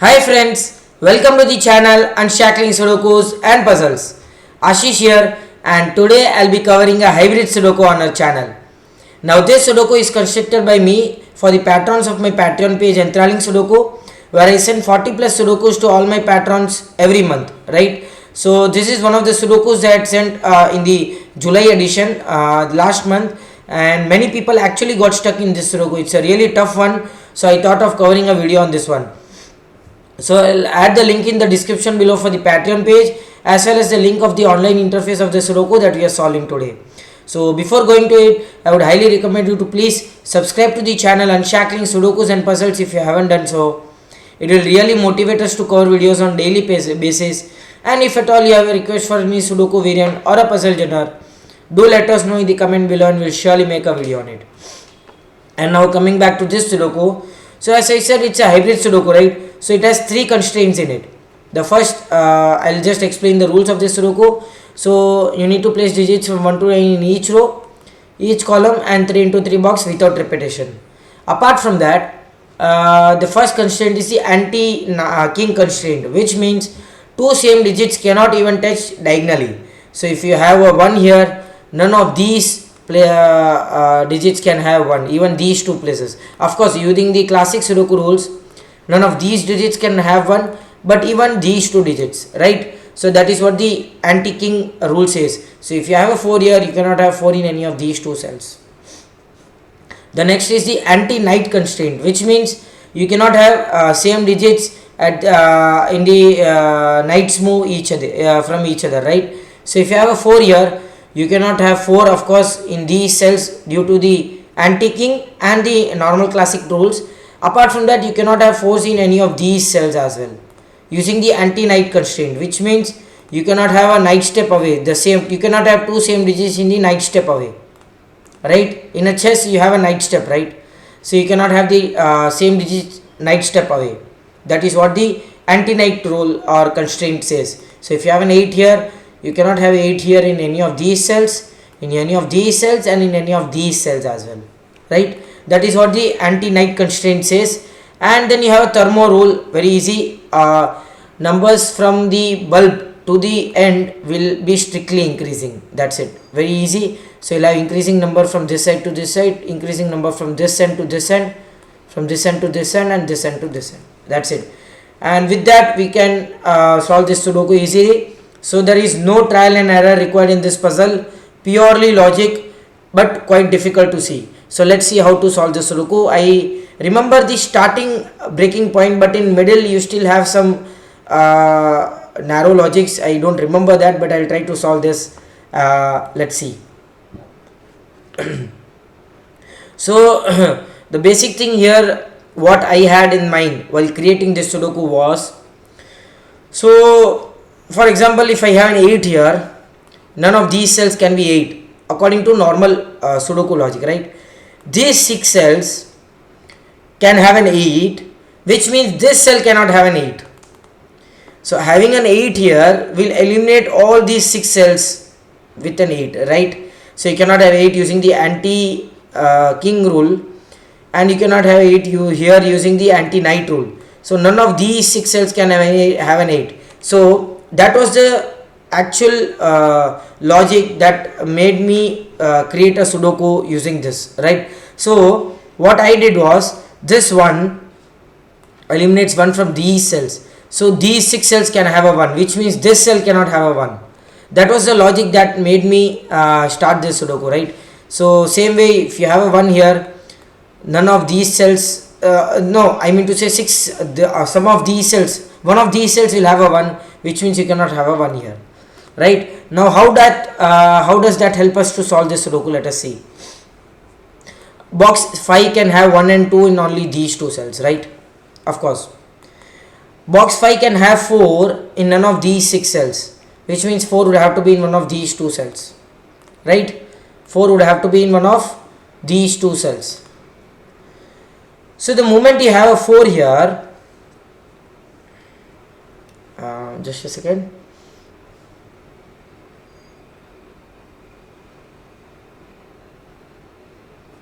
Hi friends, welcome to the channel Unshackling Sudokus and Puzzles. Ashish here, and today I'll be covering a hybrid Sudoku on our channel. Now this Sudoku is constructed by me for the patrons of my Patreon page Enthralling Sudoku, where I send 40 plus Sudokus to all my patrons every month, right? So this is one of the Sudokus that I sent in the July edition last month, and many people actually got stuck in this Sudoku. It's a really tough one, so I thought of covering a video on this one. So I'll add the link in the description below for the Patreon page, as well as the link of the online interface of the Sudoku that we are solving today. So before going to it, I would highly recommend you to please subscribe to the channel Unshackling Sudokus and Puzzles if you haven't done so. It will really motivate us to cover videos on daily basis, and if at all you have a request for any Sudoku variant or a puzzle genre, do let us know in the comment below and we'll surely make a video on it. And now coming back to this Sudoku. So as I said, it's a hybrid Sudoku, right? So it has three constraints in it. The first, I'll just explain the rules of this Sudoku. So you need to place digits from 1 to 9 in each row, each column, and 3 into 3 box without repetition. Apart from that, the first constraint is the anti-king constraint, which means two same digits cannot even touch diagonally. So if you have a 1 here, none of these digits can have 1, even these two places. Of course, using the classic Sudoku rules, none of these digits can have 1, but even these two digits, right? So that is what the anti-king rule says. So if you have a 4 here, you cannot have 4 in any of these two cells. The next is the anti-knight constraint, which means you cannot have same digits at in the knights move each other from each other, right? So if you have a 4 here, you cannot have 4, of course, in these cells due to the anti-king and the normal classic rules. Apart from that, you cannot have 4s in any of these cells as well, using the anti-knight constraint, which means you cannot have a knight step away. You cannot have two same digits in the knight step away, right? In a chess, you have a knight step, right? So you cannot have the same digit knight step away. That is what the anti-knight rule or constraint says. So if you have an 8 here, you cannot have 8 here in any of these cells, in any of these cells, and in any of these cells as well, right? That is what the anti-knight constraint says. And then you have a Thermo rule, very easy. Numbers from the bulb to the end will be strictly increasing. That's it, very easy. So you'll have increasing number from this side to this side, increasing number from this end to this end, from this end to this end, and this end to this end. That's it. And with that, we can solve this Sudoku easily. So there is no trial and error required in this puzzle, purely logic, but quite difficult to see. So let's see how to solve this Sudoku. I remember the starting breaking point, but in middle you still have some narrow logics. I don't remember that, but I'll try to solve this. Let's see. So the basic thing here, what I had in mind while creating this Sudoku was, so for example, if I have an 8 here, none of these cells can be 8 according to normal Sudoku logic, right? These 6 cells can have an 8, which means this cell cannot have an 8. So having an 8 here will eliminate all these 6 cells with an 8, right? So you cannot have 8 using the anti-king rule, and you cannot have 8 here using the anti-knight rule. So none of these 6 cells can have an 8. So that was the actual logic that made me create a Sudoku using this, right? So what I did was, this one eliminates 1 from these cells. So these 6 cells can have a 1, which means this cell cannot have a 1. That was the logic that made me start this Sudoku, right? So same way, if you have a 1 here, none of these cells, no, I mean to say 6, some of these cells, one of these cells will have a 1, which means you cannot have a 1 here, right? Now how does that help us to solve this Sudoku? Let us see. Box 5 can have 1 and 2 in only these two cells, right? Of course. Box 5 can have 4 in none of these 6 cells, which means 4 would have to be in one of these two cells, right? 4 would have to be in one of these two cells. So the moment you have a 4 here, just a second.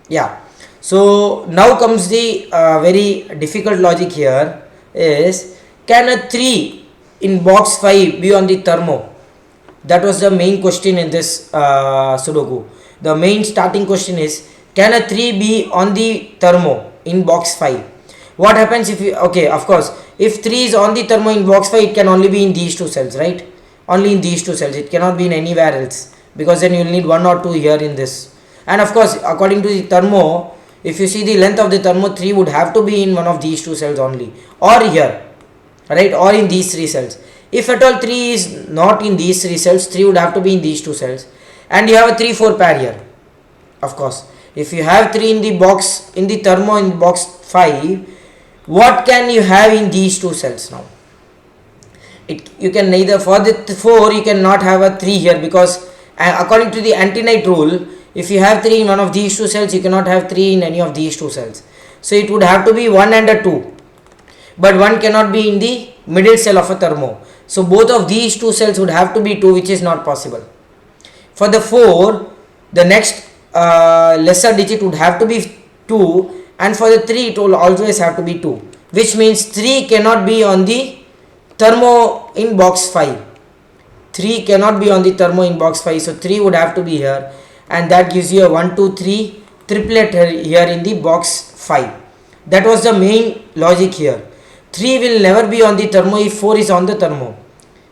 Yeah, so now comes the very difficult logic here is, can a 3 in box 5 be on the thermo? That was the main question in this Sudoku. The main starting question is, can a 3 be on the thermo in box 5? What happens if you, okay, of course, if 3 is on the thermo in box 5, it can only be in these two cells, right? Only in these two cells. It cannot be in anywhere else, because then you will need 1 or 2 here in this. And of course, according to the thermo, if you see the length of the thermo, 3 would have to be in one of these two cells only, or here, right, or in these 3 cells. If at all 3 is not in these 3 cells, 3 would have to be in these 2 cells. And you have a 3-4 pair here. Of course, if you have 3 in the box, in the thermo in box 5, what can you have in these 2 cells now? You can neither, for the 4 you cannot have a 3 here, because according to the anti-night rule, if you have 3 in one of these 2 cells, you cannot have 3 in any of these 2 cells. So it would have to be 1 and a 2, but 1 cannot be in the middle cell of a thermo. So both of these 2 cells would have to be 2, which is not possible. For the 4, the next lesser digit would have to be 2, and for the 3 it will always have to be 2, which means 3 cannot be on the thermo in box 5. 3 cannot be on the thermo in box 5, so 3 would have to be here, and that gives you a 1, 2, 3 triplet here in the box 5. That was the main logic here. 3 will never be on the thermo if 4 is on the thermo.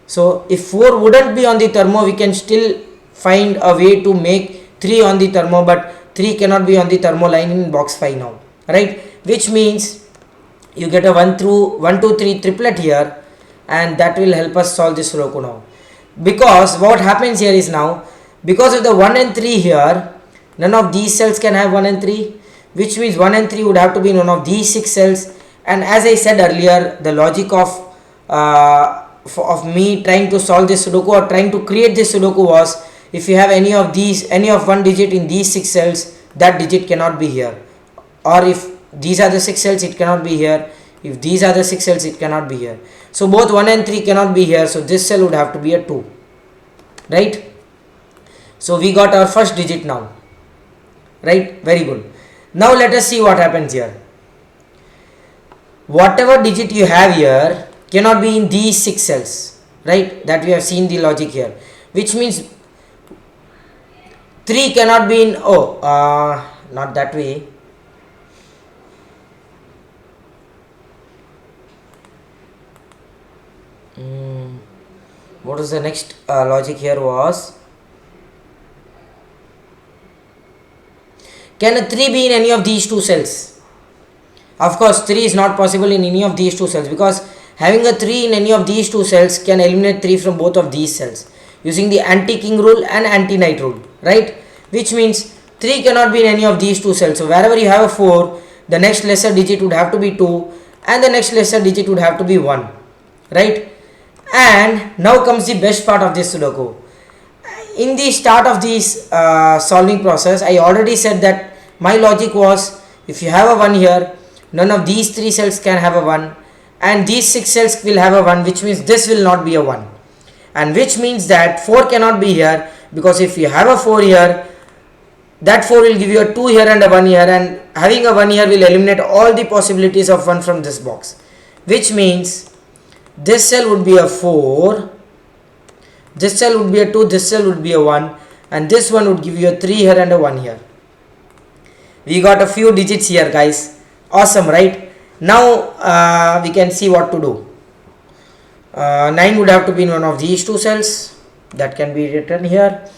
So if 4 wouldn't be on the thermo, we can still find a way to make 3 on the thermo, but 3 cannot be on the thermo line in box 5 now, right? Which means you get a 1, 2, 3 triplet here, and that will help us solve this Sudoku now. Because what happens here is, now because of the 1 and 3 here, none of these cells can have 1 and 3, which means 1 and 3 would have to be in one of these 6 cells. And as I said earlier, the logic of me trying to solve this Sudoku or trying to create this Sudoku was, if you have any of these, any of one digit in these 6 cells, that digit cannot be here. Or if these are the 6 cells, it cannot be here. If these are the 6 cells, it cannot be here. So both 1 and 3 cannot be here, so this cell would have to be a 2, right? So we got our first digit now, right? Very good. Now let us see what happens here. Whatever digit you have here cannot be in these 6 cells, right? That we have seen the logic here, which means 3 cannot be in, not that way. What was the next logic here was, can a 3 be in any of these 2 cells? Of course, 3 is not possible in any of these 2 cells, because having a 3 in any of these 2 cells can eliminate 3 from both of these cells using the anti-king rule and anti-night rule, right? Which means 3 cannot be in any of these 2 cells. So wherever you have a 4, the next lesser digit would have to be 2, and the next lesser digit would have to be 1, right? And now comes the best part of this Sudoku. In the start of this solving process, I already said that my logic was, if you have a 1 here, none of these 3 cells can have a 1, and these 6 cells will have a 1, which means this will not be a 1, and which means that 4 cannot be here, because if you have a 4 here, that 4 will give you a 2 here and a 1 here, and having a 1 here will eliminate all the possibilities of 1 from this box, which means this cell would be a 4, this cell would be a 2, this cell would be a 1, and this one would give you a 3 here and a 1 here. We got a few digits here, guys. Awesome, right? Now we can see what to do. 9 would have to be in one of these 2 cells, that can be written here.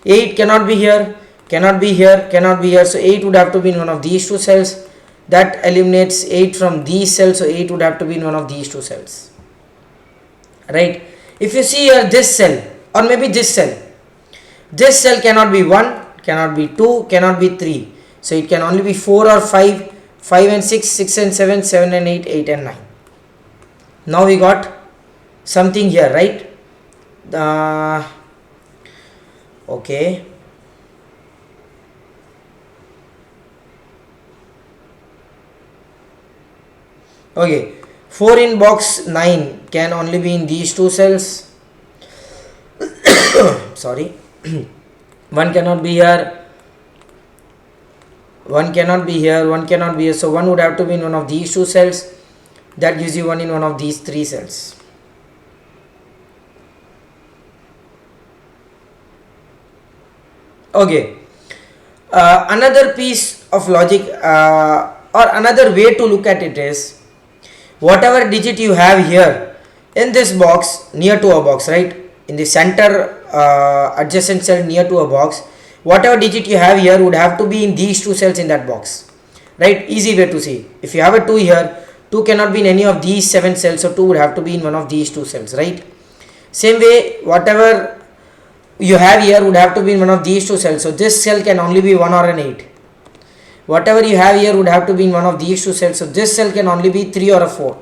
8 cannot be here, cannot be here, cannot be here, so 8 would have to be in one of these 2 cells. That eliminates 8 from these cells, so 8 would have to be in one of these 2 cells, right? If you see here, this cell, or maybe this cell cannot be 1, cannot be 2, cannot be 3, so it can only be 4 or 5, 5 and 6, 6 and 7, 7 and 8, 8 and 9. Now we got something here, right? Okay, okay, 4 in box 9 can only be in these 2 cells. Sorry. 1 cannot be here, 1 cannot be here, 1 cannot be here, so 1 would have to be in one of these 2 cells. that gives you 1 in one of these 3 cells. Okay, another piece of logic or another way to look at it is, whatever digit you have here in this box near to a box, right, in the center adjacent cell near to a box, whatever digit you have here would have to be in these 2 cells in that box, right? Easy way to see. If you have a 2 here, 2 cannot be in any of these 7 cells, so 2 would have to be in one of these 2 cells, right? Same way, whatever you have here would have to be in one of these 2 cells, so this cell can only be 1 or an 8. Whatever you have here would have to be in one of these 2 cells, so this cell can only be 3 or a 4.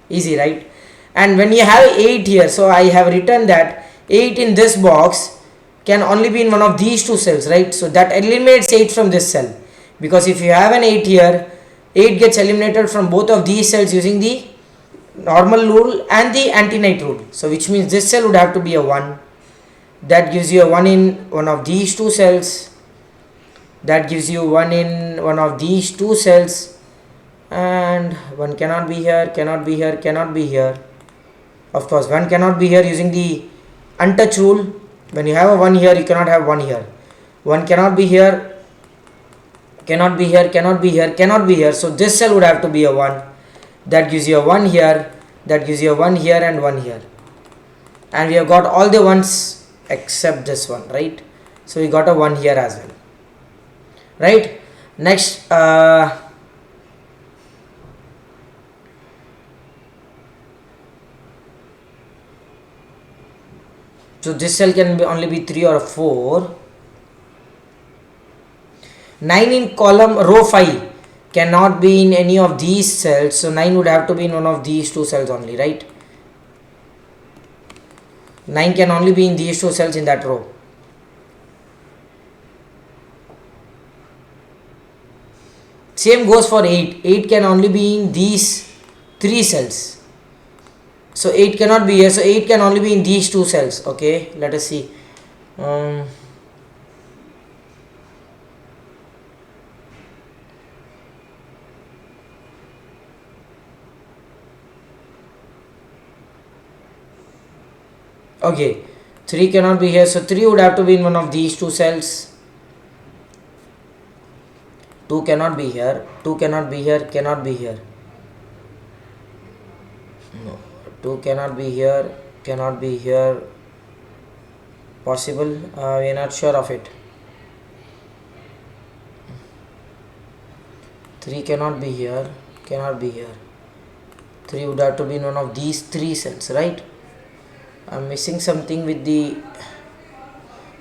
Easy, right? And when you have 8 here, so I have written that 8 in this box can only be in one of these 2 cells, right? So that eliminates 8 from this cell, because if you have an 8 here, 8 gets eliminated from both of these cells using the normal rule and the anti-night rule. So which means this cell would have to be a 1. That gives you a 1 in one of these 2 cells. That gives you 1 in one of these 2 cells. And 1 cannot be here, cannot be here, cannot be here. Of course, 1 cannot be here using the untouch rule. When you have a 1 here, you cannot have 1 here. 1 cannot be here, cannot be here, cannot be here, cannot be here. So this cell would have to be a 1. That gives you a 1 here, that gives you a 1 here and 1 here. And we have got all the ones except this one, right? So we got a 1 here as well, right? Next, so this cell can be only be 3 or 4. 9 in column row 5 cannot be in any of these cells, so 9 would have to be in one of these 2 cells only, right? 9 can only be in these 2 cells in that row. Same goes for 8. 8 can only be in these 3 cells. So 8 cannot be here. So 8 can only be in these 2 cells. Okay, let us see. Okay, 3 cannot be here, so 3 would have to be in one of these 2 cells. 2 cannot be here, 2 cannot be here, cannot be here. No, 2 cannot be here, cannot be here. Possible? We are not sure of it. 3 cannot be here, cannot be here. 3 would have to be in one of these 3 cells, right? I am missing something with the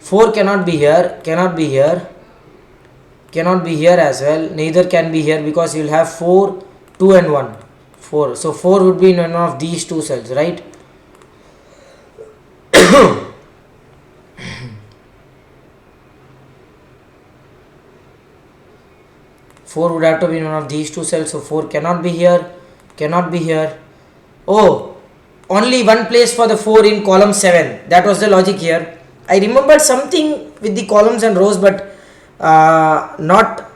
4 cannot be here, cannot be here, cannot be here as well. Neither can be here because you will have 4, 2 and 1. 4. So 4 would be in one of these 2 cells, right? 4 would have to be in one of these 2 cells. So 4 cannot be here, cannot be here. Oh, only one place for the 4 in column 7. That was the logic here. I remembered something with the columns and rows, but not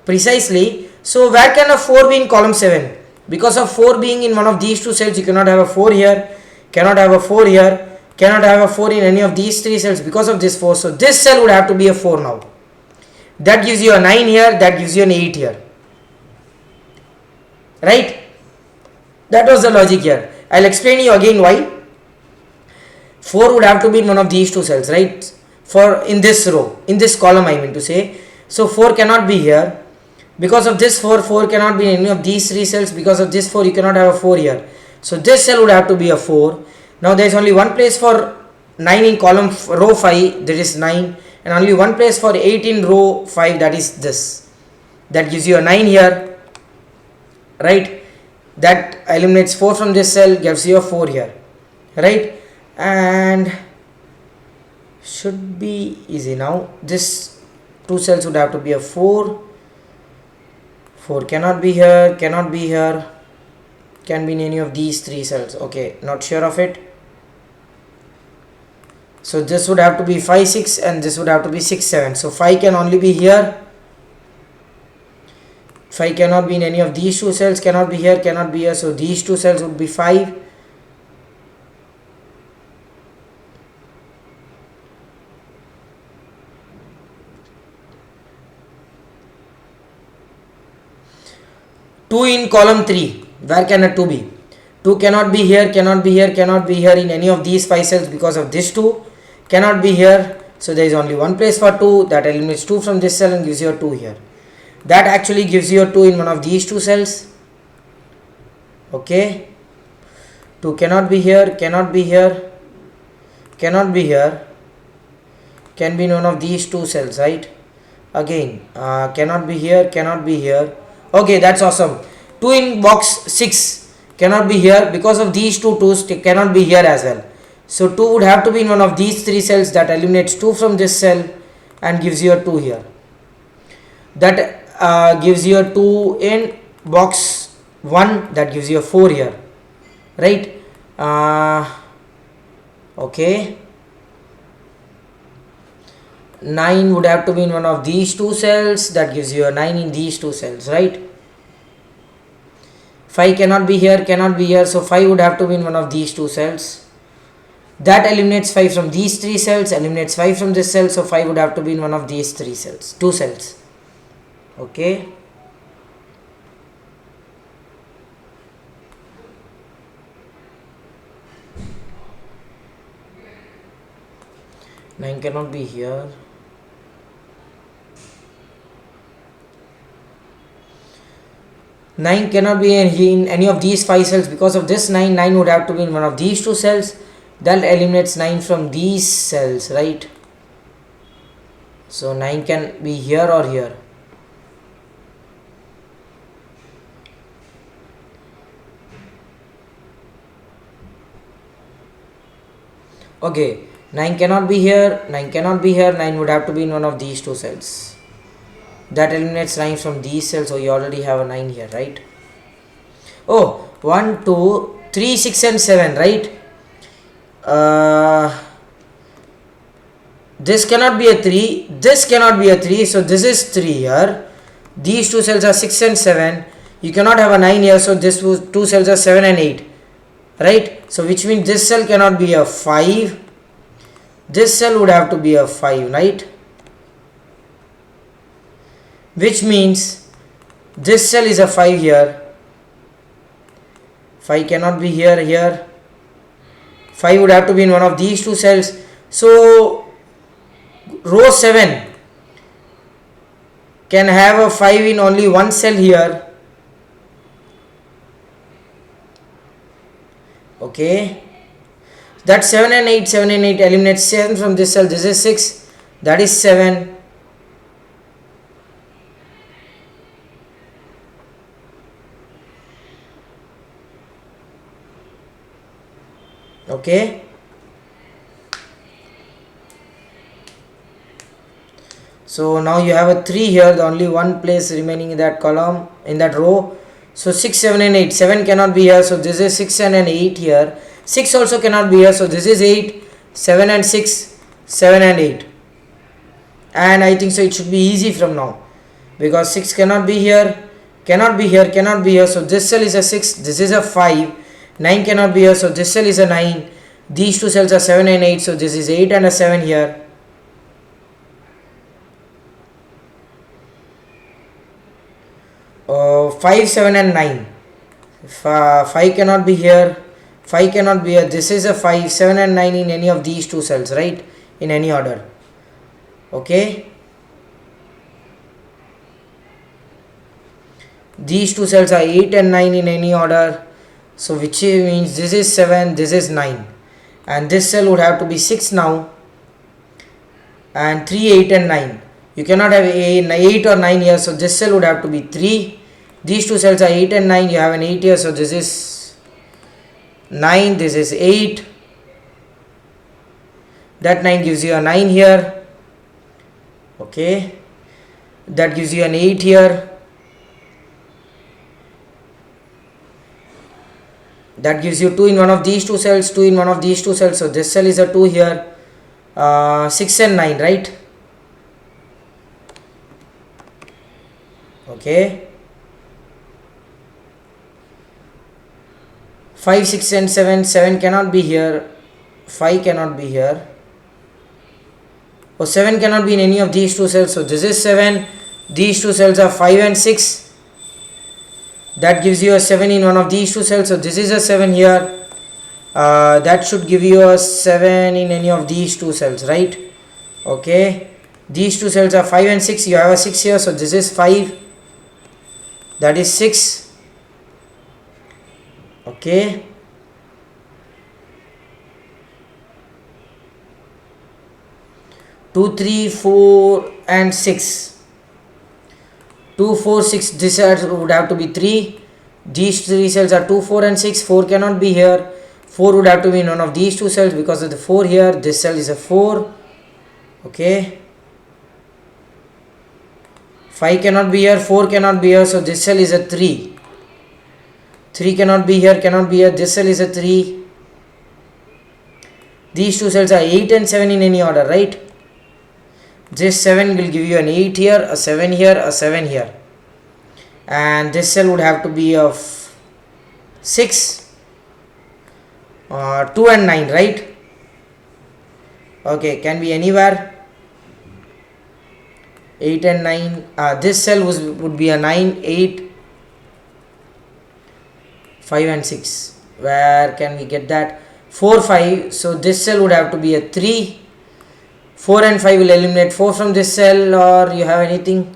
precisely. So where can a 4 be in column 7? Because of 4 being in one of these 2 cells, you cannot have a 4 here, cannot have a 4 here, cannot have a 4 in any of these 3 cells because of this 4. So this cell would have to be a 4 now. That gives you a 9 here, that gives you an 8 here. Right? That was the logic here. I'll explain you again why. 4 would have to be in one of these 2 cells, right? For in this row, in this column I mean to say. So 4 cannot be here. Because of this 4, 4 cannot be in any of these 3 cells. Because of this 4, you cannot have a 4 here. So this cell would have to be a 4. Now there is only one place for 9 in column row 5, that is 9. And only one place for 8 in row 5, that is this. That gives you a 9 here. Right? That eliminates 4 from this cell, gives you a 4 here, right? And should be easy now. This 2 cells would have to be a 4. 4 cannot be here, cannot be here, can be in any of these 3 cells. Okay, not sure of it. So this would have to be 5, 6 and this would have to be 6, 7. So 5 can only be here. 5 cannot be in any of these two cells, cannot be here, cannot be here, so these two cells would be 5. Two in column 3, where can a 2 be? 2 cannot be here, cannot be here, cannot be here in any of these 5 cells because of this 2, cannot be here, so there is only one place for 2, that eliminates 2 from this cell and gives you a 2 here. That actually gives you a 2 in one of these two cells. Okay, 2 cannot be here, cannot be here, cannot be here, can be in one of these two cells, right? Again, cannot be here, cannot be here. Okay, that's awesome. 2 in box 6 cannot be here because of these two 2's cannot be here as well. So 2 would have to be in one of these 3 cells, that eliminates 2 from this cell and gives you a 2 here. That gives you a 2 in box 1, that gives you a 4 here, right? Okay, 9 would have to be in one of these two cells, that gives you a 9 in these two cells, right? 5 cannot be here, cannot be here, so 5 would have to be in one of these two cells. That eliminates 5 from these 3 cells, eliminates 5 from this cell, so 5 would have to be in one of these 3 cells, 2 cells. Okay. Nine cannot be here. Nine cannot be in any of these 5 cells because of this 9. 9 would have to be in one of these two cells. That eliminates 9 from these cells, right? So 9 can be here or here. Okay, 9 cannot be here, 9 cannot be here, 9 would have to be in one of these two cells. That eliminates 9 from these cells, so you already have a 9 here, right? Oh, 1, 2, 3, 6 and 7, right? This cannot be a 3, this cannot be a 3, so this is 3 here. These two cells are 6 and 7. You cannot have a 9 here, so this two cells are 7 and 8. Right, so which means this cell cannot be a 5, this cell would have to be a 5, right? Which means this cell is a 5 here, 5 cannot be here, 5 would have to be in one of these two cells. So row 7 can have a 5 in only one cell here. Okay, that 7 and 8, 7 and 8 eliminates 7 from this cell, this is 6, that is 7. Okay, so now you have a 3 here, the only one place remaining in that column, in that row. So 6, 7 and 8, 7 cannot be here, so this is 6 and an 8 here. 6 also cannot be here, so this is 8, 7 and 6, 7 and 8. And I think so it should be easy from now, because 6 cannot be here, cannot be here, cannot be here, so this cell is a 6, this is a 5, 9 cannot be here, so this cell is a 9, these two cells are 7 and 8, so this is 8 and a 7 here. 5, 7 and 9, 5 cannot be here, 5 cannot be here, this is a 5, 7 and 9 in any of these two cells, right, in any order. Okay, these two cells are 8 and 9 in any order, so which means this is 7, this is 9, and this cell would have to be 6 now, and 3, 8 and 9. You cannot have 8 or 9 here, so this cell would have to be 3. These two cells are 8 and 9, you have an 8 here, so this is 9, this is 8. That 9 gives you a 9 here. Okay, that gives you an 8 here. That gives you 2 in one of these two cells, 2 in one of these two cells, so this cell is a 2 here. 6 and 9, right? Okay, 5, 6 and 7. 7 cannot be here. 5 cannot be here. Or 7 cannot be in any of these two cells. So this is 7. These two cells are 5 and 6. That gives you a 7 in one of these two cells. So this is a 7 here. That should give you a 7 in any of these two cells, right? Okay. These two cells are 5 and 6. You have a 6 here. So this is 5. That is 6. Okay. Two, 3, 4 and 6. 2, 4, 6. This would have to be 3. These three cells are 2, 4 and 6. 4 cannot be here. 4 would have to be in one of these two cells because of the 4 here. This cell is a 4. Okay. 5 cannot be here. 4 cannot be here. So this cell is a 3. 3 cannot be here. Cannot be here. This cell is a 3. These two cells are 8 and 7 in any order, right? This 7 will give you an 8 here, a 7 here, a 7 here. And this cell would have to be of 6, 2 and 9, right? Okay, can be anywhere. 8 and 9. This cell would be a 9, 8, 5 and 6. Where can we get that? 4, 5. So this cell would have to be a 3. 4 and 5 will eliminate 4 from this cell, or you have anything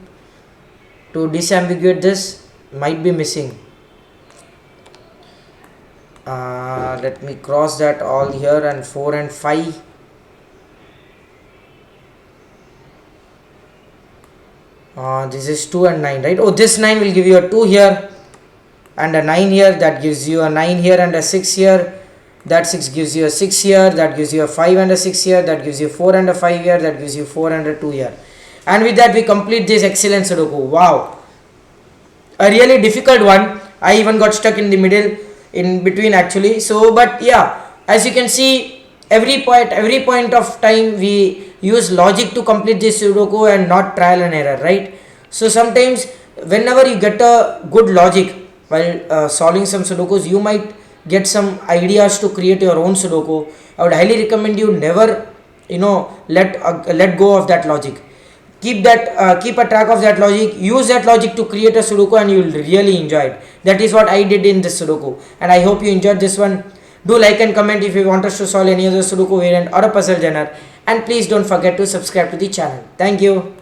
to disambiguate this? Might be missing. Let me cross that all here, and 4 and 5. This is 2 and 9, right? Oh, this 9 will give you a 2 here and a 9 here. That gives you a 9 here and a 6 here. That 6 gives you a 6 here. That gives you a 5 and a 6 here. That gives you 4 and a 5 here. That gives you 4 and a 2 here. And with that we complete this excellent Sudoku. Wow, a really difficult one. I even got stuck in the middle, in between actually. So but yeah, as you can see, every point of time we use logic to complete this Sudoku and not trial and error, right? So sometimes whenever you get a good logic while solving some Sudokus, you might get some ideas to create your own Sudoku. I would highly recommend you never let go of that logic. Keep a track of that logic. Use that logic to create a Sudoku, and you will really enjoy it. That is what I did in this Sudoku, and I hope you enjoyed this one. Do like and comment if you want us to solve any other Sudoku variant or a puzzle genre, and please don't forget to subscribe to the channel. Thank you.